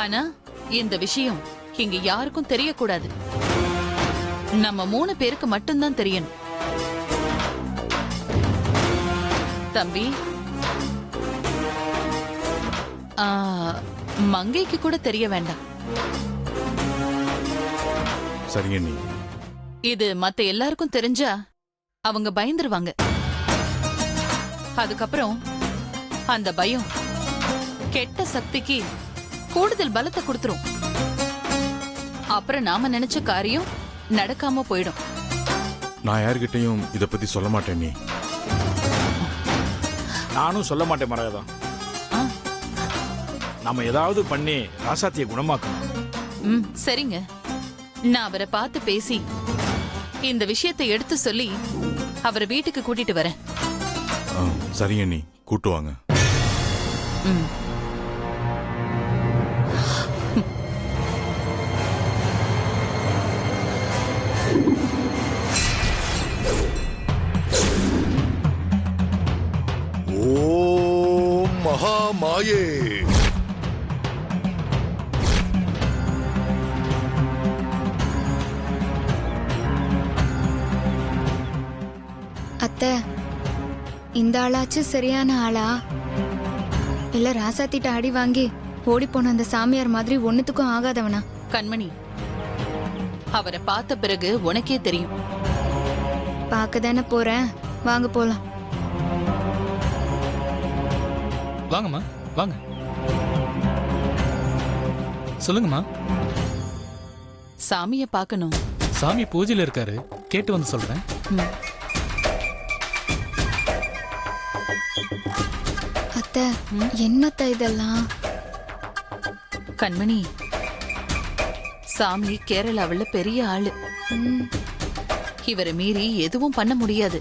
ஆனா இந்த விஷயம் இங்க யாருக்கும் தெரியக்கூடாது. நம்ம 3 பேருக்கு மட்டும்தான் தெரியணும். தம்பி, மங்கைக்கு கூட தெரிய வேண்டாம். சரிங்க நீ. இது மத்த எல்லாருக்கும் தெரிஞ்சா அவங்க பயந்துருவாங்க. அதுக்கப்புறம் அந்த பயம் கெட்ட சக்திக்கு கூடுதல் பலத்தை கொடுத்துரும். அப்புறம் நாம நினைச்ச காரியம் நடக்காம போயிடும். நான் யார்கிட்டயும் இத பத்தி சொல்ல மாட்டேன் நீ. நானும் சொல்ல மாட்டேன் மரகதம். நம்ம ஏதாவது பண்ணி ராசாத்தியை குணமாக்கணும். சரிங்க, நான் அவரை பார்த்து பேசி இந்த விஷயத்தை எடுத்து சொல்லி அவரை வீட்டுக்கு கூட்டிட்டு வரேன். சரிங்க நீ, கூட்டு வாங்க. ஓம் மகாமாயே. அத்தை, இந்த ஆளாச்சு சரியான ஆளா இல்ல ராசாத்திட்ட அடி வாங்கி ஓடி போன அந்த சாமியார் மாதிரி ஒண்ணுத்துக்கும் ஆகாதவனா? கண்மணி, அவரை பார்த்த பிறகு உனக்கே தெரியும். பார்க்க தானே போறேன், வாங்க போலாம். வாங்கம்மா, வாங்க. சொல்லுங்கம்மா. சாமிய பார்க்கணும். சாமி பூஜையில இருக்காரு, கேட்டு வந்து சொல்றேன். அத்தை, என்னத்த இதெல்லாம்? கண்மணி, சாமி கேரளாவுல பெரிய ஆளு. இவரை மீறி எதுவும் பண்ண முடியாது.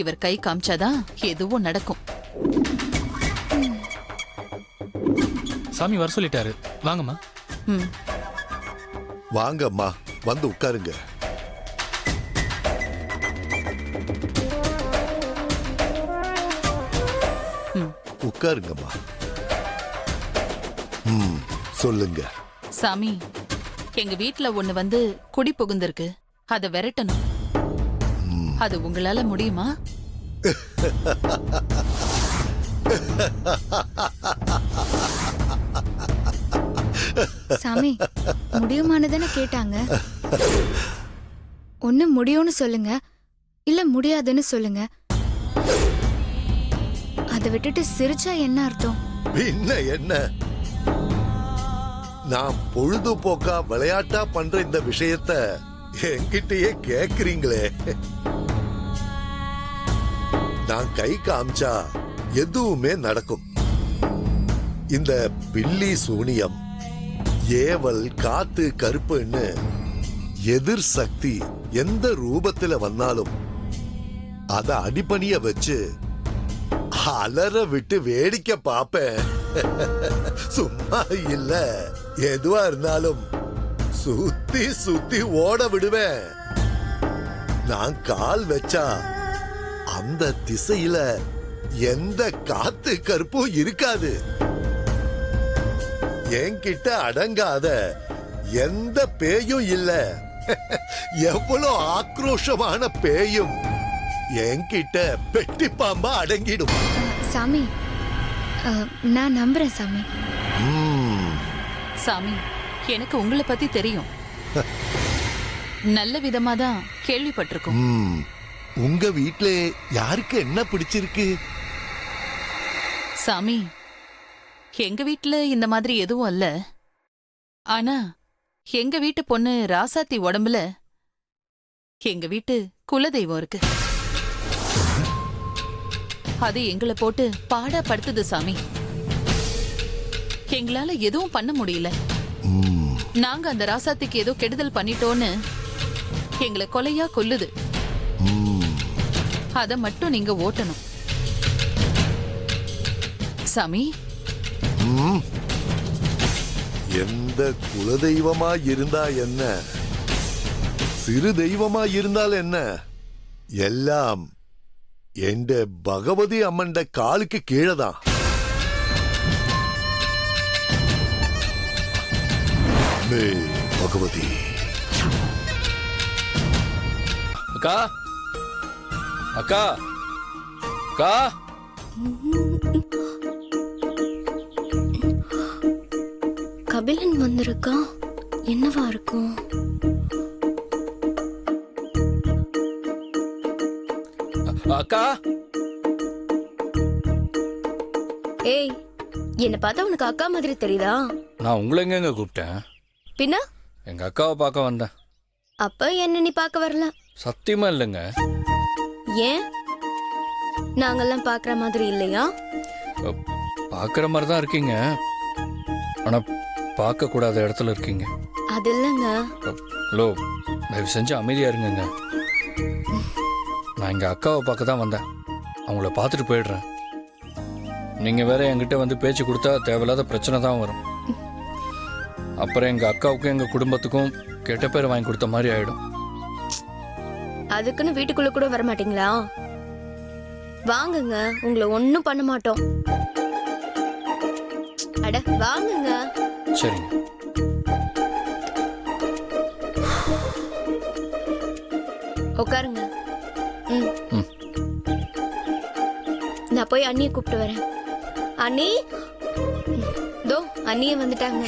இவர் கை காமிச்சாதான் எதுவும் நடக்கும். சாமி வர சொல்லிட்டாரு, வாங்கம்மா. வாங்கம்மா, வந்து உட்காருங்க. உட்காருங்கம்மா. சொல்லுங்க. சாமி, எங்க வீட்ல ஒண்ணு வந்து குடி புகுந்திருக்கு. அதை விரட்டணும். அது உங்களால முடியுமா? சாமி, முடியுமானதானே கேட்டாங்க. ஒண்ணு முடியும்னு சொல்லுங்க, இல்ல முடியாதுன்னு சொல்லுங்க. அதை விட்டுட்டு சிரிச்சா என்ன அர்த்தம்? என்ன நான் பொழுதுபோக்கா விளையாட்டா பண்ற இந்த விஷயத்த என்கிட்டயே கேக்குறீங்களே. நான் கை காமிச்சா எதுவுமே நடக்கும். இந்த பில்லி சூனியம், ஏவல், காத்து, கருப்புன்னு எதிர் சக்தி எந்த ரூபத்துல வந்தாலும் அத அடிபணிய வச்சு அலற விட்டு வேடிக்கை பாப்பேன். சும்மா இல்ல, எதுவா இருந்தாலும் சுத்தி சுத்தி ஓட விடுவேன். நான் கால் வச்சா அந்த திசையில எந்த காத்து கருப்பும் இருக்காது. என்கிட்ட அடங்காத எந்த பேயும் இல்ல. எவ்வளவு ஆக்ரோஷமான பேயும் என்கிட்ட பெட்டி பாம்பா அடங்கிடும். சாமி, நான் நம்புறேன் சாமி. சாமி, எனக்கு உங்களை பத்தி தெரியும். நல்ல விதமா தான் கேள்விப்பட்டிருக்கோம். உங்க வீட்ல யாருக்கு என்ன பிடிச்சிருக்கு? சாமி, எங்க வீட்ல இந்த மாதிரி எதுவும் அல்ல. ஆனா எங்க வீட்டு பொண்ணு ராசாத்தி உடம்புல எங்க வீட்டு குலதெய்வம் இருக்கு. அது எங்களை போட்டு பாடா படுத்துது சாமி. எங்களால எதுவும் பண்ண முடியல. நாங்க அந்த ராசாத்திக்கு ஏதோ கெடுதல் பண்ணிட்டோன்னு எங்களை கொலையா கொல்லுது. அத மட்டும் நீங்க ஓட்டணும் சாமி. எந்த குலதெய்வமா இருந்தா என்ன, சிறு தெய்வமா இருந்தால் என்ன, எல்லாம் எந்த பகவதி அம்மன் காலுக்கு கீழதான். ஹே பகவதி, அக்கா அக்கா அக்கா கபிலன் வந்திருக்கா, என்னவா இருக்கும்? அக்கா ஏய், என்ன பார்த்தா உனக்கு அக்கா மாதிரி தெரியுதா? நான் உங்களை எங்கங்க கூப்பிட்டேன்? பின்ன எங்க அக்காவை பார்க்க வந்தேன். அப்ப என்ன நீ பார்க்க வரல? சத்தியமா இல்லைங்க. ஏன்? நாங்கெல்லாம் பார்க்குற மாதிரி இல்லையா? பார்க்குற மாதிரி தான் இருக்கீங்க, ஆனா பார்க்க கூடாத இடத்துல இருக்கீங்க. அது இல்லைங்க. ஹலோ, தயவு செஞ்சு அமைதியா இருங்கங்க. நான் எங்க அக்காவை பார்க்க தான் வந்தேன். அவங்கள பார்த்துட்டு போயிடுறேன். நீங்க வேற என்கிட்ட வந்து பேச்சு கொடுத்தா தேவையில்லாத பிரச்சனை தான் வரும். அப்புறம் எங்க அக்காவுக்கும் எங்க குடும்பத்துக்கும் கெட்ட பேர் வாங்கி கொடுத்த மாதிரி ஆயிடும். அதுக்குன்னு வீட்டுக்குள்ள கூட வர மாட்டீங்களா? வாங்குங்க, உங்களை ஒன்றும் பண்ண மாட்டோம். அட வாங்குங்க. சரிங்க. உட்காருங்க. ம். ம். நான் போய் அண்ணியை கூப்பிட்டு வரேன். அண்ணி, தோ அண்ணியே வந்துட்டாங்க.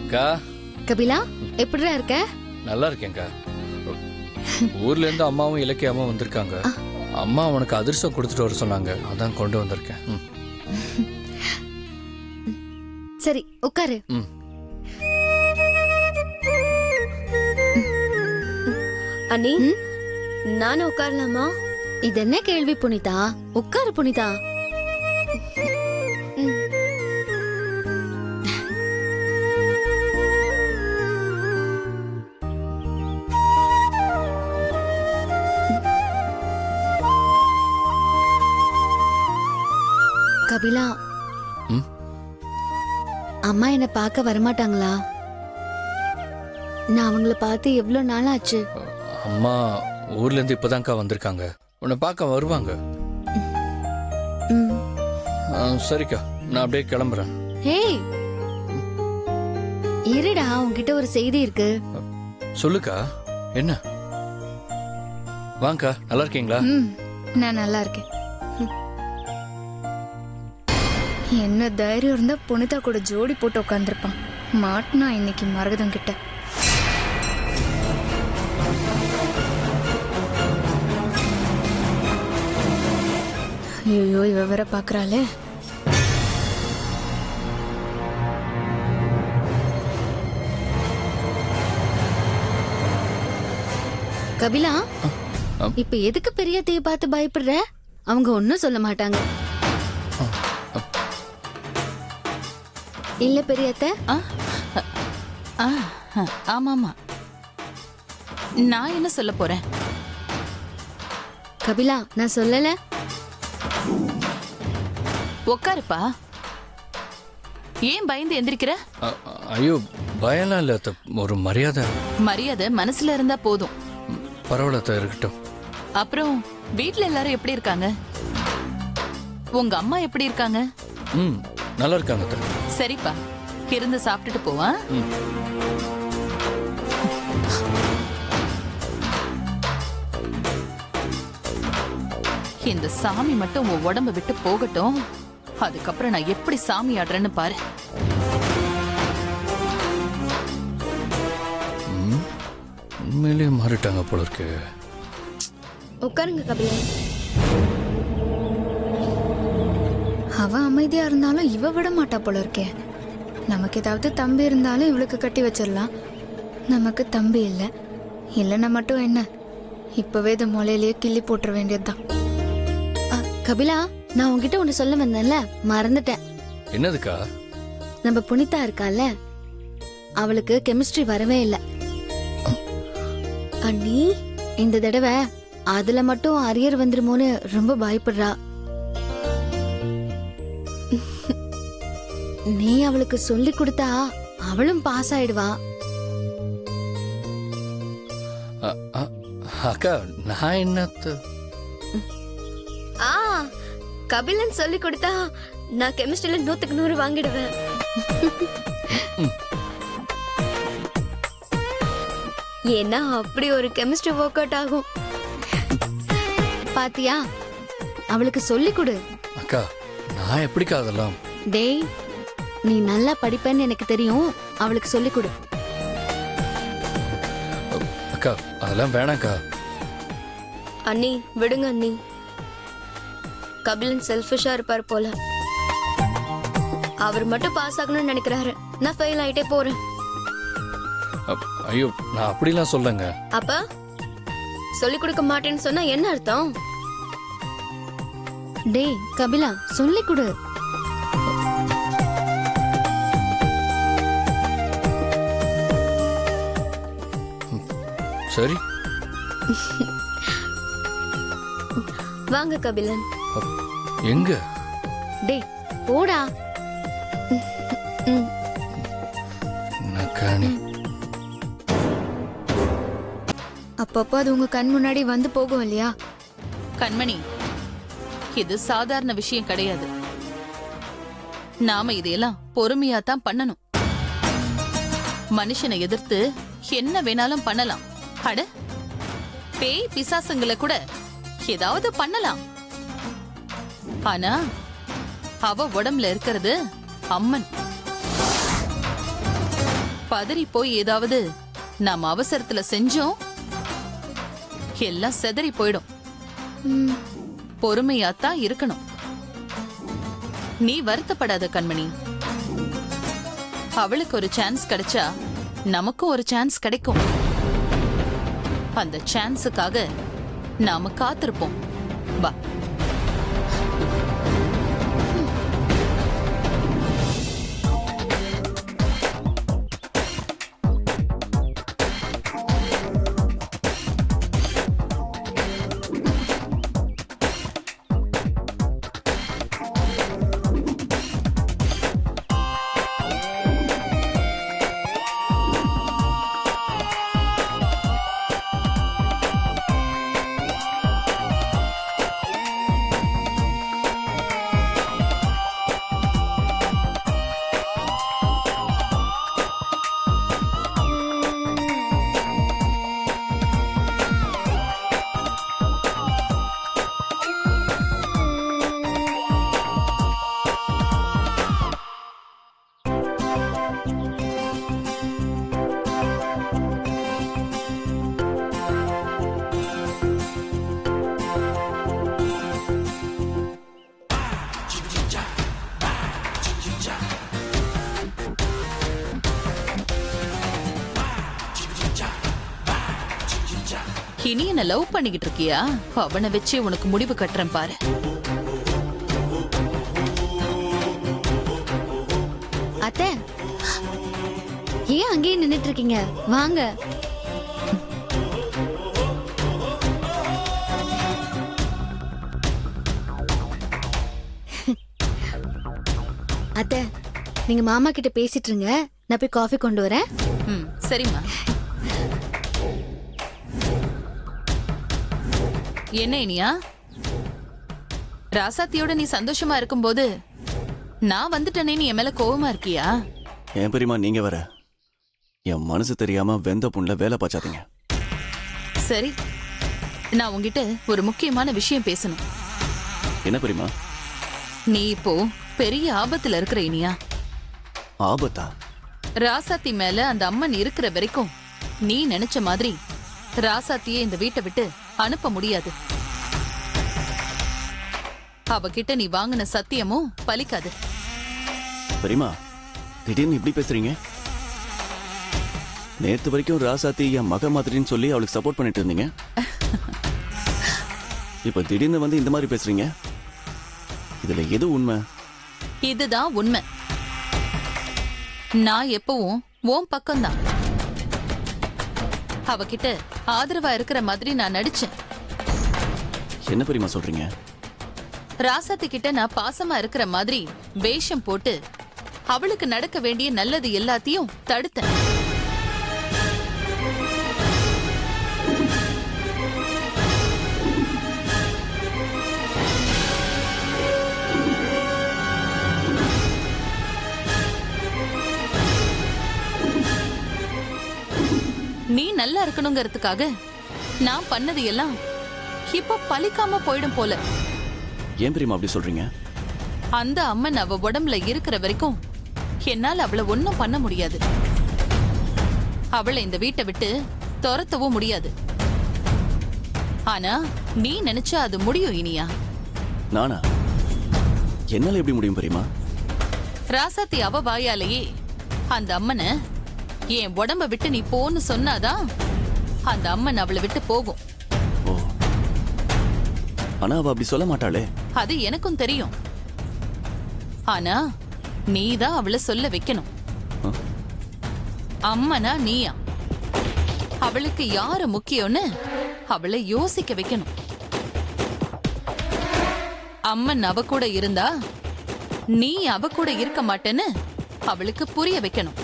அக்கா கபிலா, எப்படிடா இருக்க? நல்லா இருக்கேன்க்கா. ஊர்ல இருந்து அம்மாவும் இலக்கியாவும் வந்திருக்காங்க. அம்மா உனக்கு அதிர்ஷ்டம் கொடுத்துட்டு வர சொன்னாங்க, அதான் கொண்டு வந்திருக்கேன். ம். சரி உட்காரு. ம். அண்ணி, நானும் உட்காரலாமா? இது என்ன கேள்வி புனிதா? உட்காரு புனிதா. கபிலா, ம்? அம்மா என்ன பார்க்க வரமாட்டாங்களா? நான் அவங்கள பார்த்து எவ்வளவு நாள் ஆச்சு. அம்மா ஊர்ல இருந்து இப்பதான்க்கா வந்திருக்காங்க. உன்னை பார்க்க வருவாங்க. ம். சரிக்கா, நான் அப்படியே கிளம்புறேன். ஏய், இருடா, உன்கிட்ட ஒரு செய்தி இருக்கு. சொல்லுக்கா, என்ன? வாங்கக்கா, நல்லா இருக்கீங்களா? ம், நான் நல்லா இருக்கேன். என்ன தைரியம் இருந்தா புனிதா கூட ஜோடி போட்டு உட்காந்துருப்பான். மாட்டினா இன்னைக்கு மரகதம் கிட்ட. ஐயோ, இவ வேற பாக்குறாளே. கபிலா, இப்ப எதுக்கு பெரியத்தைய பார்த்து பயப்படுற? அவங்க ஒன்னும் சொல்ல மாட்டாங்க. இல்ல பெரியத்த? ஆமாமா, நான் என்ன சொல்ல போறேன்? கபிலா, நான் சொல்லல. உட்காருப்பா. ஏன் பயந்து எந்திரிக்கிற? ஐயோ, பயம்லாம் இல்ல அத்தை, ஒரு மரியாதை. மரியாதை மனசுல இருந்தா போதும். பரவாயில்ல அத்தை, இருக்கட்டும். அப்புறம் வீட்ல எல்லாரும் எப்படி இருக்காங்க? உங்க அம்மா எப்படி இருக்காங்க? ம், நல்லா இருக்காங்க அத்தை. சரிப்பா, இருந்து சாப்பிட்டுட்டு போவா. ம். இந்த சாமி மட்டும் உன் உடம்ப விட்டு போகட்டும், அதுக்கப்புறம் நான் எப்படி சாமி ஆடுறேன்னு பாரு. உண்மையிலேயே மாறிட்டாங்க போல இருக்கு. உட்காருங்க கபிலன். அவ அமைதியா இருந்தாலும் இவ விட மாட்டா போல இருக்கே. நமக்கு ஏதாவது தம்பி இருந்தாலும் இவளுக்கு கட்டி வச்சிடலாம். நமக்கு தம்பி இல்லை. இல்லைன்னா மட்டும் என்ன, இப்பவே இந்த முளையிலேயே கிள்ளி போட்டுற வேண்டியதுதான். கபிலா, நான் உன்கிட்ட ஒன்று சொல்ல வந்தேன்ல, மறந்துட்டேன். என்னதுக்கா? நம்ம புனிதா இருக்கால, அவளுக்கு கெமிஸ்ட்ரி வரவே இல்லை. அண்ணி, இந்த தடவை அதுல மட்டும் அரியர் வந்துருமோன்னு ரொம்ப பயப்படுறா. நீ அவளுக்கு சொல்லி கொடுத்தா அவளும் பாஸ் ஆயிடுவா. அக்கா, நான் என்னத்து? கபிலன் சொல்லி கொடுத்தா நான் கெமிஸ்ட்ரியில 100க்கு 100 வாங்கிடுவேன். ஏன்னா அப்படி ஒரு கெமிஸ்ட்ரி ஒர்க் அவுட் ஆகும். பாத்தியா, அவளுக்கு சொல்லி கொடு. அக்கா நான் எப்படிக்கா அதெல்லாம்? டேய், நீ நல்லா படிப்பேன்னு எனக்கு தெரியும், அவளுக்கு சொல்லி கொடு. அக்கா அதெல்லாம் வேணாக்கா. அண்ணி விடுங்க அண்ணி. கபிலன் செல்ஃபிஷா இருப்பார் போல. அவர் மட்டும் பாஸ் ஆகணும்னு நினைக்கிறாரு, நான் ஃபெயில் ஆயிட்டே போறேன். ஐயோ நான் அப்படிலாம் சொல்லங்க. அப்ப சொல்லி கொடுக்க மாட்டேன்னு சொன்னா என்ன அர்த்தம்? டேய் கபிலா, சொல்லி கொடு. சரி வாங்க கபிலன். எங்க? டேய் போடா. நக்காணி. அப்பப்போ அது உங்க கண் முன்னாடி வந்து போகும் இல்லையா? கண்மணி, இது சாதாரண விஷயம் கிடையாது. நாம இதையெல்லாம் பொறுமையா தான் பண்ணணும். மனுஷனை எதிர்த்து என்ன வேணாலும் பண்ணலாம். அட, பேய் பிசாசுங்களை கூட ஏதாவது பண்ணலாம். ஆனா அவ உடம்புல இருக்கிறது அம்மன். பதறி போய் ஏதாவது நாம அவசரத்துல செஞ்சோம், எல்லாம் செதறி போயிடும். பொறுமையாத்தான் இருக்கணும். நீ வருத்தப்படாத கண்மணி. அவளுக்கு ஒரு சான்ஸ் கிடைச்சா நமக்கும் ஒரு சான்ஸ் கிடைக்கும். அந்த சான்ஸுக்காக நாம காத்திருப்போம். வா. இனி என்ன லவ் பண்ணிக்கிட்டு இருக்கியா? அவனை வச்சு உனக்கு முடிவு கட்டுறேன் பாரு. அத்தை, ஏன் அங்கேயே நின்னுட்டு இருக்கீங்க? வாங்க. அத்தை, நீங்க மாமா கிட்ட பேசிட்டு இருங்க, நான் போய் காஃபி கொண்டு வரேன். ம், சரிம்மா. என்ன இனியா, ராசாத்தியோட நீ சந்தோஷமா இருக்கும்போது நான் வந்துட்டேனே நீ என் மேல கோவமா இருக்கியா? ஏன் பெரியமா நீங்க வர என் மனசு தெரியாம வெந்த புண்ணுல வேலை பாச்சாதீங்க. சரி, நான் உன்கிட்ட ஒரு முக்கியமான விஷயம் பேசணும். என்ன பெரியமா? நீ இப்போ பெரிய ஆபத்துல இருக்கிற இனியா. ஆபத்தா? ராசாத்தி மேல அந்த அம்மன் இருக்கிற வரைக்கும் நீ நினைச்ச மாதிரி ராசாத்தியே இந்த வீட்டை விட்டு அனுப்ப முடியாது. அவகிட்ட நீ வாங்கின சத்தியமும் பலிக்காது. பெரியமா திடீர்னு இப்படி பேசுறீங்க? நேத்து வரைக்கும் ராசாத்தி என் மக மாதிரின்னு சொல்லி அவளுக்கு சப்போர்ட் பண்ணிட்டு இருந்தீங்க. இப்ப திடீர்னு வந்து இந்த மாதிரி பேசுறீங்க. இதுல எது உண்மை? இதுதான் உண்மை. நான் எப்பவும் உன் பக்கம்தான். அவகிட்ட ஆதரவா இருக்கிற மாதிரி நான் நடிச்சேன். என்ன பெரியமா சொல்றீங்க? ராசாத்தி கிட்ட நான் பாசமா இருக்கிற மாதிரி வேஷம் போட்டு அவளுக்கு நடக்க வேண்டிய நல்லது எல்லாத்தையும் தடுத்தேன். நீ நல்லா இருக்கணுங்கிறதுக்காக நான் பண்ணது எல்லாம் இப்ப பலிக்காம போயிடும் போல. ஏன் பெரியம்மா அப்படி சொல்றீங்க? அந்த அம்மன் அவ உடம்புல இருக்கிற வரைக்கும் என்னால அவளை ஒன்னும் பண்ண முடியாது. அவளை இந்த வீட்டை விட்டு துரத்தவும் முடியாது. ஆனா நீ நினைச்சா அது முடியும் இனியா. நானா? என்னால எப்படி முடியும் பெரியம்மா? ராசாத்தி அவ வாயாலேயே அந்த அம்மனை என் உடம்ப விட்டு நீ போன்னு சொன்னாதான் அந்த அம்மன் அவளை விட்டு போகும். ஓ, ஆனா அவ அப்படி சொல்ல மாட்டாளே. அது எனக்கும் தெரியும். ஆனா நீதான் அவளை சொல்ல வைக்கணும். ஆ? அம்மனா நீயா? அவளுக்கு யாரு முக்கியம்னு அவளை யோசிக்க வைக்கணும். அம்மன் அவ கூட இருந்தா நீ அவ கூட இருக்க மாட்டேன்னு அவளுக்கு புரிய வைக்கணும்.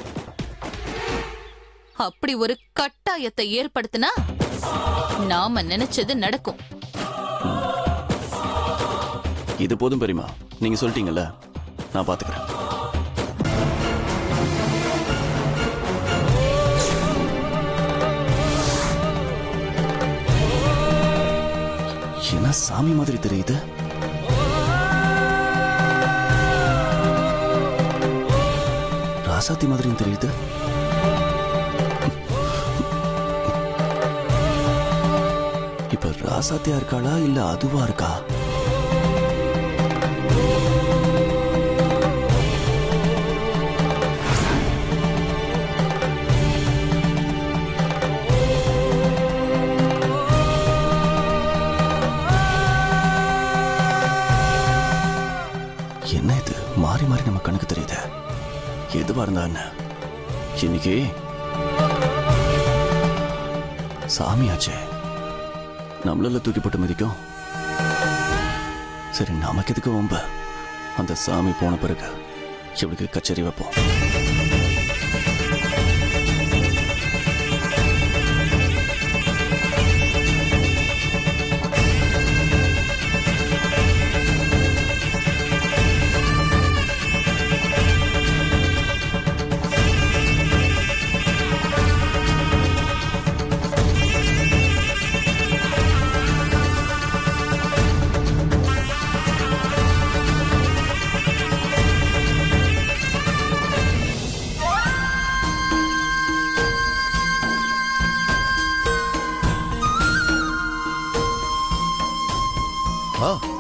அப்படி ஒரு கட்டாயத்தை ஏற்படுத்தினா நாம நினைச்சது நடக்கும். இது போதும் பெரியம்மா, நீங்க சொல்லிட்டீங்கல்ல, நான் பாத்துக்கிறேன். என்ன சாமி மாதிரி தெரியுது? ராசாத்தி மாதிரியும் தெரியுது. இப்ப ராசாத்தியா இருக்காளா இல்ல அதுவா இருக்கா? என்ன இது மாறி மாறி நம்ம கண்ணுக்கு தெரியுது? எதுவா இருந்தா என்ன, இன்னைக்கு சாமியாச்சே, நம்மளால தூக்கி போட்டு மிதிக்கும். சரி, நமக்கு எதுக்கு வம்ப? அந்த சாமி போன பிறகு இவளுக்கு கச்சேரி வைப்போம்.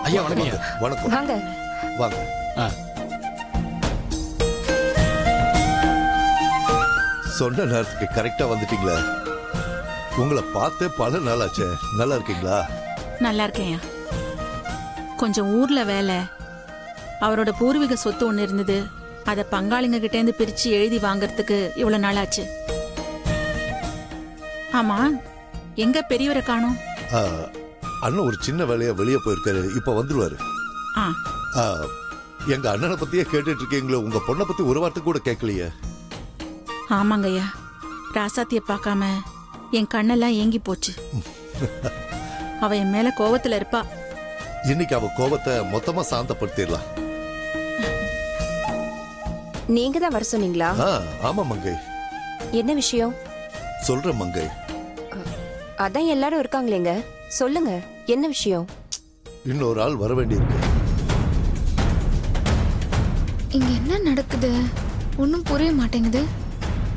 ஐயா வணக்கம். வணக்கம். வாங்க. வாங்க. சொன்ன நேரத்துக்கு கரெக்டா வந்துட்டீங்களா? உங்களை பார்த்து பல நாள் ஆச்சே. நல்லா இருக்கீங்களா? நல்லா இருக்கேன்யா. கொஞ்சம் ஊர்ல வேலை, அவரோட பூர்வீக சொத்து ஒன்று இருந்தது, அதை பங்காளிங்க கிட்டேருந்து பிரிச்சு எழுதி வாங்கறதுக்கு இவ்வளவு நாள் ஆச்சு. ஆமா, எங்க பெரியவரை காணோம்? அண்ணன் ஒரு சின்ன வேலையா வெளியே போயிருக்காரு, இப்ப வந்துருவாரு. ஆ, எங்க அண்ணனை பத்தியே கேட்டுட்டு இருக்கீங்களோ, உங்க பொண்ணை பத்தி ஒரு வார்த்தை கூட கேட்கலையே. ஆமாங்கய்யா, ராசாத்திய பார்க்காம என் கண்ணெல்லாம் ஏங்கி போச்சு. அவ என் மேல கோவத்துல இருப்பா. இன்னைக்கு அவ கோபத்தை மொத்தமா சாந்தப்படுத்திடலாம். நீங்க தான் வர சொன்னீங்களா? ஆமா மங்கை. என்ன விஷயம்? சொல்ற மங்கை. அதான் எல்லாரும் இருக்காங்களேங்க, சொல்லுங்க என்ன விஷயம்? இன்னொரு ஆள் வர வேண்டியிருக்கு. இங்க என்ன நடக்குது? ஒன்னும் புரிய மாட்டேங்குது.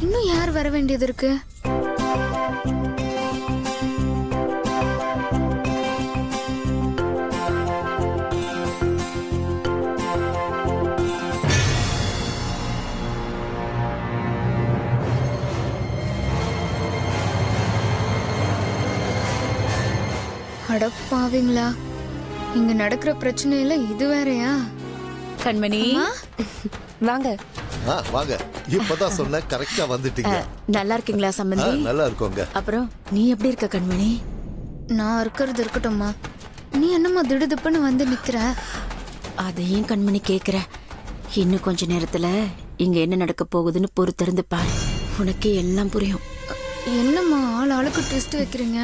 இன்னும் யார் வர வேண்டியது இருக்கு? அடப்பாவீங்களா, இங்க நடக்கிற பிரச்சனையில இது வேறயா? கண்மணி வாங்க. வாங்க. இப்பதான் சொன்ன, கரெக்டா வந்துட்டீங்க. நல்லா இருக்கீங்களா சம்பந்தி? நல்லா இருக்கோங்க. அப்புறம் நீ எப்படி இருக்க கண்மணி? நான் இருக்கிறது இருக்கட்டும்மா, நீ என்னம்மா திடுதுப்புன்னு வந்து நிக்கிற? அதையும் கண்மணி கேக்குற. இன்னும் கொஞ்ச நேரத்துல இங்க என்ன நடக்க போகுதுன்னு பொறுத்திருந்து பாரு, உனக்கே எல்லாம் புரியும். என்னம்மா ஆள் ஆளுக்கு ட்விஸ்ட் வைக்கிறீங்க?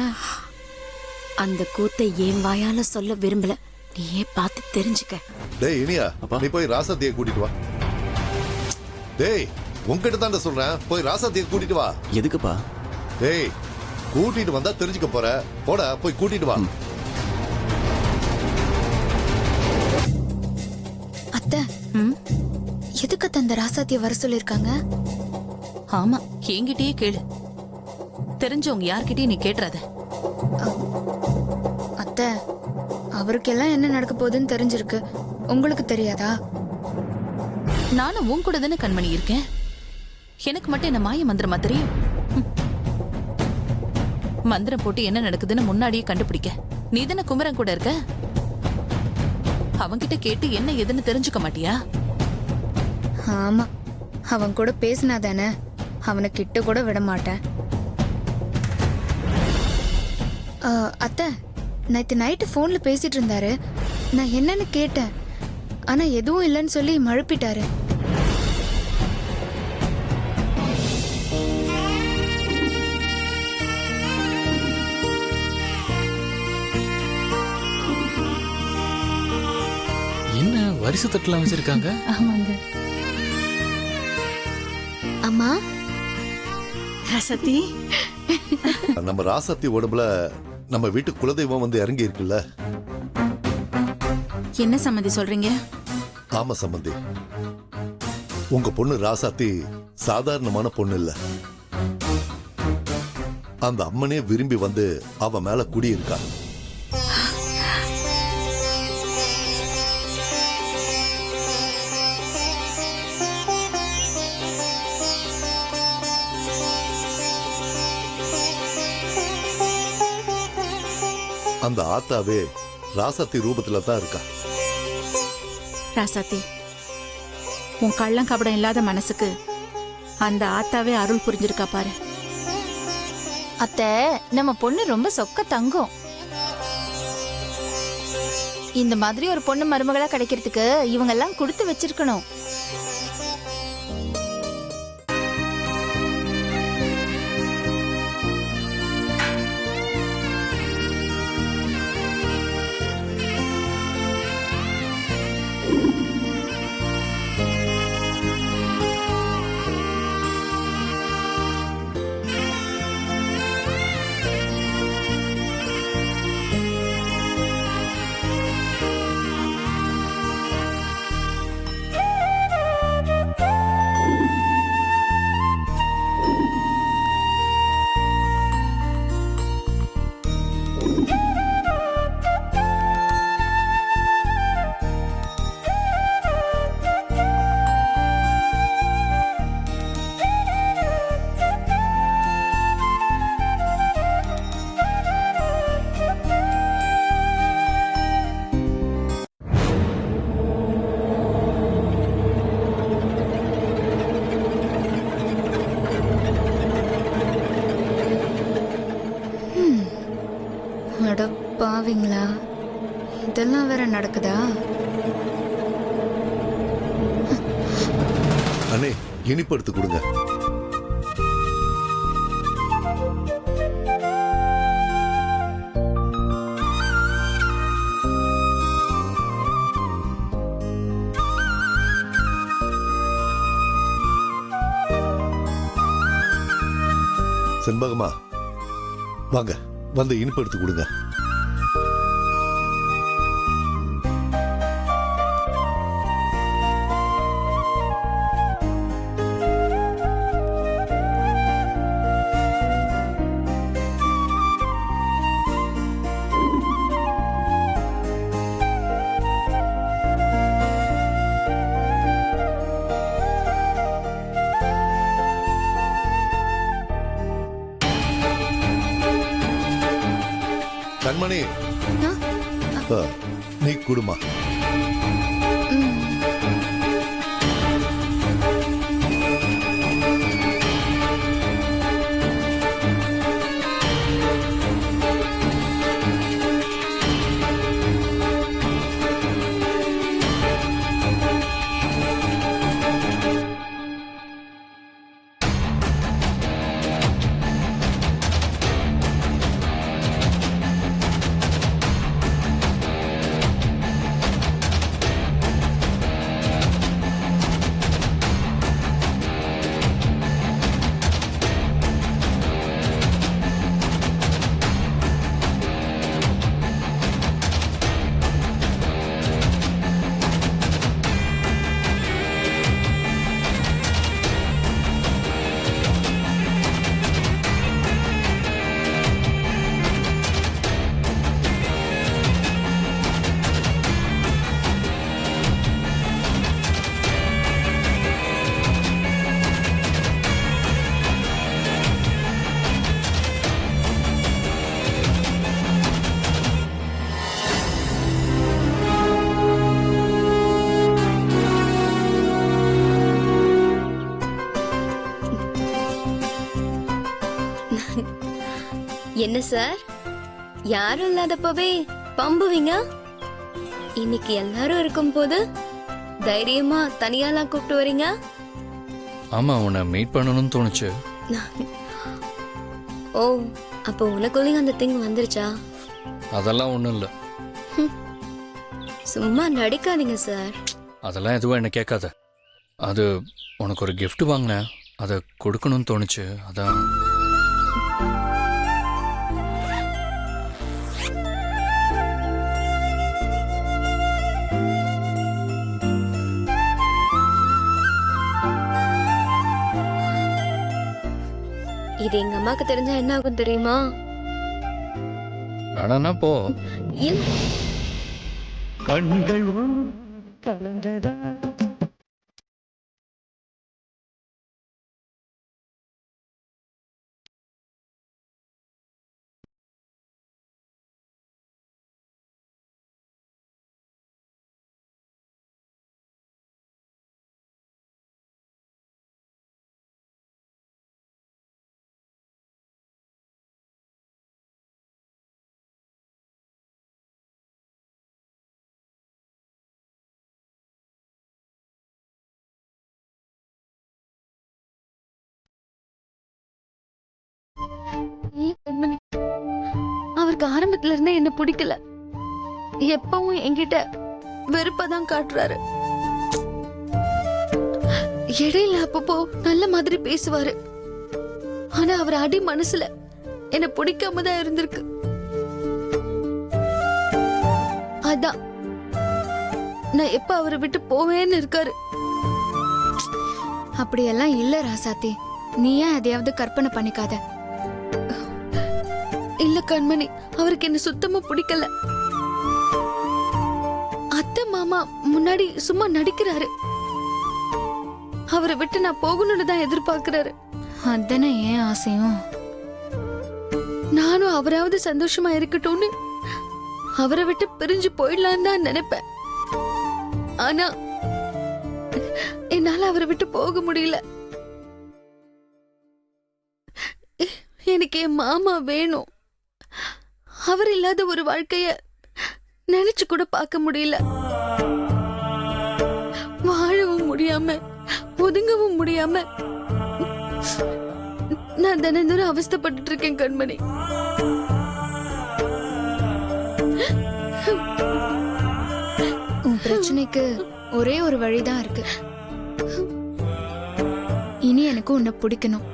அந்த கூத்தை என் வாயால சொல்ல விரும்பல, நீயே பார்த்து தெரிஞ்சுக்க. டேய் இனியா, நீ போய் ராசாத்தியை கூட்டிட்டு வா. டேய், உன்கிட்ட தான் சொல்றேன், போய் ராசாத்தியை கூட்டிட்டு வா. எதுக்குப்பா? டேய் கூட்டிட்டு வந்தா தெரிஞ்சுக்க போற. போடா போய் கூட்டிட்டு வா. அத்தை எதுக்கு அத்தை அந்த ராசாத்திய வர சொல்லிருக்காங்க? ஆமா, என்கிட்டயே கேளு. தெரிஞ்சவங்க யார்கிட்டயும் நீ கேட்டுறாத. அத்தை அவருக்கெல்லாம் என்ன நடக்க போகுதுன்னு தெரிஞ்சிருக்கு, உங்களுக்கு தெரியாதா? நானும் உன் கூட தானே கண்மணி இருக்கேன். எனக்கு மட்டும் என்ன மாய மந்திரமா தெரியும்? மந்திரம் போட்டு என்ன நடக்குதுன்னு முன்னாடியே கண்டுபிடிக்க நீ தானே குமரன் கூட இருக்க. அவன்கிட்ட கேட்டு என்ன எதுன்னு தெரிஞ்சுக்க மாட்டியா? ஆமா, அவன் கூட பேசினாதானே, அவனை கிட்ட கூட விட மாட்டேன். அத்தை நேற்று நைட்டு ஃபோன்ல பேசிட்டு இருந்தாரு. நான் என்னன்னு கேட்டேன், ஆனா எதுவும் இல்லைன்னு சொல்லி மழுப்பிட்டாரு. என்ன வரிசை தட்டுலாம் வச்சிருக்காங்க? ஆமாங்க. அம்மா ராசாத்தி, நம்ம ராசாத்தி உடம்புல நம்ம வீட்டு குலதெய்வம் வந்து இறங்கி இருக்குல்ல. என்ன சம்மந்தி சொல்றீங்க? ஆமா சம்பந்தி, உங்க பொண்ணு ராசாத்தி சாதாரணமான பொண்ணு இல்ல. அந்த அம்மனே விரும்பி வந்து அவ மேல குடியிருக்கா. அந்த ஆத்தாவே ராசாத்தி ரூபத்துல தான் இருக்கா. ராசாத்தி, உன் கள்ளம் கபடம் இல்லாத மனசுக்கு அந்த ஆத்தாவே அருள் புரிஞ்சிருக்கா பாரு. அத்தை நம்ம பொண்ணு ரொம்ப சொக்க தங்கம். இந்த மாதிரி ஒரு பொண்ணு மருமகளா கிடைக்கிறதுக்கு இவங்க எல்லாம் கொடுத்து வச்சிருக்கணும். பாவீங்களா, இதெல்லாம் வேற நடக்குதா? அண்ணே இனிப்பு எடுத்து கொடுங்க. செண்பகமா வாங்க, வந்து இனிப்பு எடுத்து கொடுங்க. கண்மணி, நீ குடுமா. என்ன சார், யாரும் இல்லாதப்பவே பம்புவீங்க? இன்னைக்கு எல்லாரும் இருக்கும் போது தைரியமா தனியாலாம் கூப்பிட்டு வரீங்க? ஆமா, உன்னை மீட் பண்ணணும்னு தோணுச்சு. ஓ, அப்போ உனக்குள்ளேயும் அந்த திங் வந்துருச்சா? அதெல்லாம் ஒன்றும் இல்லை. சும்மா நடிக்காதீங்க சார். அதெல்லாம் எதுவும் என்ன கேட்காத. அது உனக்கு ஒரு gift வாங்கினேன், அதை கொடுக்கணும்னு தோணுச்சு, அதான். இது எங்க அம்மாக்கு தெரிஞ்சா என்ன ஆகும் தெரியுமா? வேணான்னா போ. கண்கள் கலந்ததா அவருக்கு ஆரம்பத்துல இருந்தே என்ன பிடிக்கல. எப்பவும் என்கிட்ட வெறுப்பதான் காட்டுறாரு. இடையில அப்பப்போ நல்ல மாதிரி பேசுவாரு. ஆனா அவர் அடி மனசுல என்ன பிடிக்காம தான் இருந்திருக்கு. அதான் நான் எப்ப அவரை விட்டு போவேன்னு இருக்காரு. அப்படியெல்லாம் இல்ல ராசாத்தி, நீ ஏன் எதையாவது கற்பனை பண்ணிக்காத. இல்ல கண்மணி, அவருக்கு என்ன சுத்தமா பிடிக்கல. அத்தை மாமா முன்னாடி சும்மா நடிக்கிறாரு. அவரை விட்டு நான் போகணும்னு தான் எதிர்பார்க்கிறாரு. அதானே ஏன் ஆசையும். நானும் அவராவது சந்தோஷமா இருக்கட்டும்னு அவரை விட்டு பிரிஞ்சு போயிடலான்னு தான் நினைப்பேன். ஆனா என்னால அவரை விட்டு போக முடியல. எனக்கு என் மாமா வேணும். அவர் இல்லாத ஒரு வாழ்க்கைய நினைச்சு கூட பார்க்க முடியல. வாழவும் முடியாம ஒதுங்கவும் முடியாம நான் தினந்தோறும் அவஸ்தைப்பட்டு இருக்கேன் கண்மணி. உன் பிரச்சனைக்கு ஒரே ஒரு வழிதான் இருக்கு. இனி எனக்கு உன்னை பிடிக்கணும்,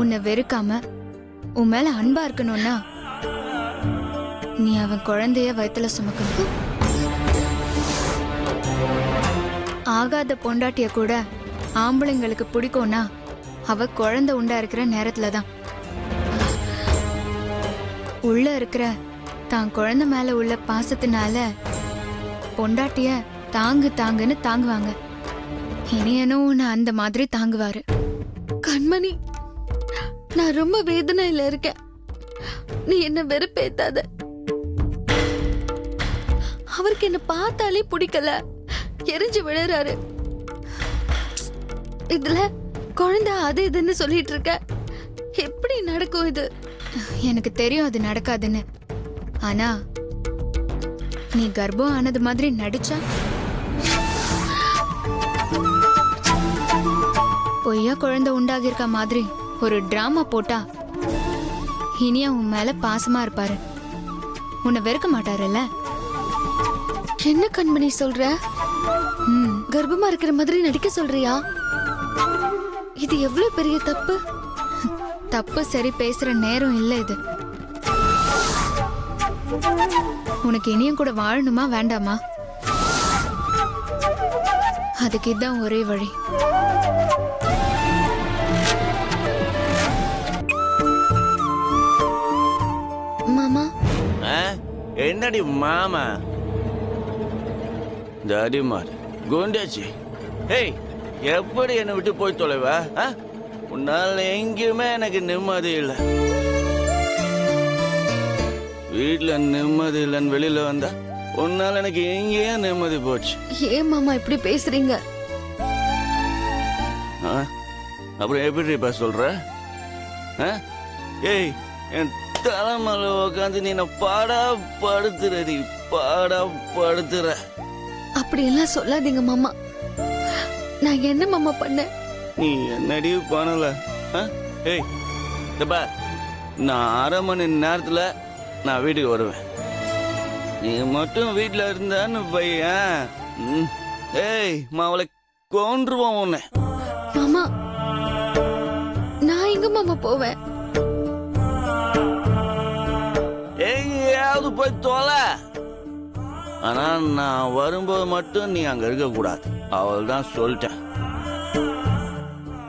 உன்னை வெறுக்காம உன் மேல அன்பா இருக்கணும்னா நீ அவன் குழந்தைய வயித்துல சுமக்கணும். ஆகாத பொண்டாட்டிய கூட ஆம்பளைங்களுக்கு பிடிக்கும்னா அவ குழந்தை உண்டா இருக்கிற நேரத்துலதான். உள்ள இருக்கிற தான் குழந்தை மேல உள்ள பாசத்தினால பொண்டாட்டிய தாங்கு தாங்குன்னு தாங்குவாங்க. இனியனும் உன்னை அந்த மாதிரி தாங்குவாரு. கண்மணி, நான் ரொம்ப வேதனையில இருக்கேன். நீ என்ன வெறுப்பேத்தாத. அவருக்கு என்ன பார்த்தாலே பிடிக்கல, எரிஞ்சு விழுறாரு. இதுல குழந்தை அது இதுன்னு சொல்லிட்டு இருக்க. எப்படி நடக்கும் இது? எனக்கு தெரியும் அது நடக்காதுன்னு. ஆனா நீ கர்ப்பம் ஆனது மாதிரி நடிச்சா, பொய்யா குழந்தை உண்டாகிருக்க மாதிரி ஒரு டிராமா போட்டா இனியா உன் மேல பாசமா இருப்பாரு, உன்னை வெறுக்க மாட்டாருல்ல. என்ன கண்மணி சொல்ற? கர்ப்பமா இருக்கிற மாதிரி நடிக்க சொல்றியா? இது எவ்வளவு பெரிய தப்பு. தப்பு சரி பேசுற நேரம் இல்ல இது. உனக்கு இனியும் கூட வாழணுமா வேண்டாமா? அதுக்கு இதுதான் ஒரே வழி. மாமா. என்னடி மாமா? தாடிமார் குண்டாச்சி, ஏய், எப்படி என்னை விட்டு போய் தொலைவா? உன்னால எங்கேயுமே எனக்கு நிம்மதி இல்லை. வீட்டுல நிம்மதி இல்லைன்னு வெளியில வந்தா உன்னால எனக்கு எங்கேயும் நிம்மதி போச்சு. ஏன் மாமா இப்படி பேசுறீங்க? அப்புறம் எப்படி சொல்ற? ஏய் என் தலைமலை உட்காந்து நீ என்ன பாடா படுத்துறடி, பாடா படுத்துற. அப்படியெல்லாம் சொல்லாதீங்க மாமா. நான் என்ன மாமா பண்ணேன்? நீ என்னடி பண்ணல? ஏய் தப்பா, நான் 1/2 மணி நேரத்துல நான் வீட்டுக்கு வருவேன். நீ மட்டும் வீட்டுல இருந்தான்னு பையன். ஏய் அவளை கொன்றுவோம் உன்னை. மாமா, நான் எங்க மாமா போவேன்? எங்கேயாவது போய் தொலை. ஆனா நான் வரும்போது மட்டும் நீ அங்க இருக்க கூடாது. அவள் தான் சொல்லிட்டேன்.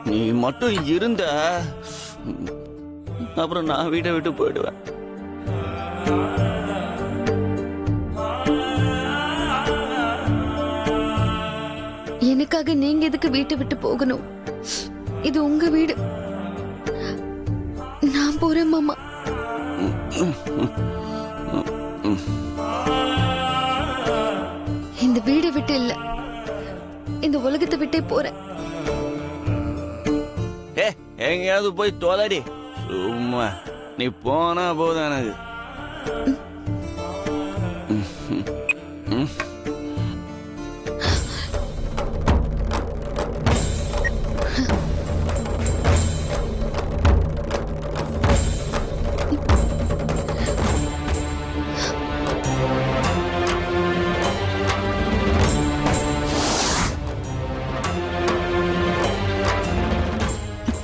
நீ மட்டும் இருந்த அப்புறம் நான் வீட்டை விட்டு போயிடுவேன். எனக்காக நீங்க எதுக்கு வீட்டை விட்டு போகணும்? இது உங்க வீடு. நான் போறேன் மாமா. இந்த வீடை விட்டு இல்ல, இந்த உலகத்தை விட்டே போறேன். எங்கேயாவது போய் தொலைடி. சும்மா நீ போனா போதும் எனக்கு.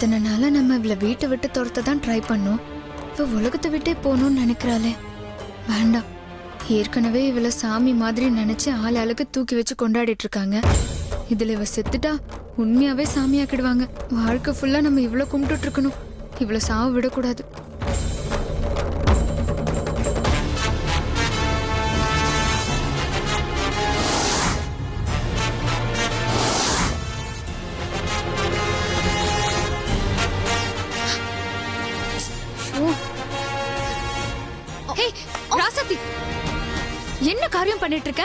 இத்தனை நாளா நம்ம இவளை வீட்டை விட்டு துரத்த தான் ட்ரை பண்ணோம். இவ உலகத்தை விட்டே போகணும்னு நினைக்கிறாளே. வேண்டாம், ஏற்கனவே இவளை சாமி மாதிரி நினைச்சு ஆள் ஆளுக்கு தூக்கி வச்சு கொண்டாடிட்டு இருக்காங்க. இதுல இவ செத்துட்டா உண்மையாவே சாமியாக்கிடுவாங்க. வாழ்க்கை ஃபுல்லா நம்ம இவ்வளவு கும்பிட்டு இருக்கணும். இவளை சாவு விடக்கூடாது. என்ன காரியம் பண்ணிட்டு இருக்க?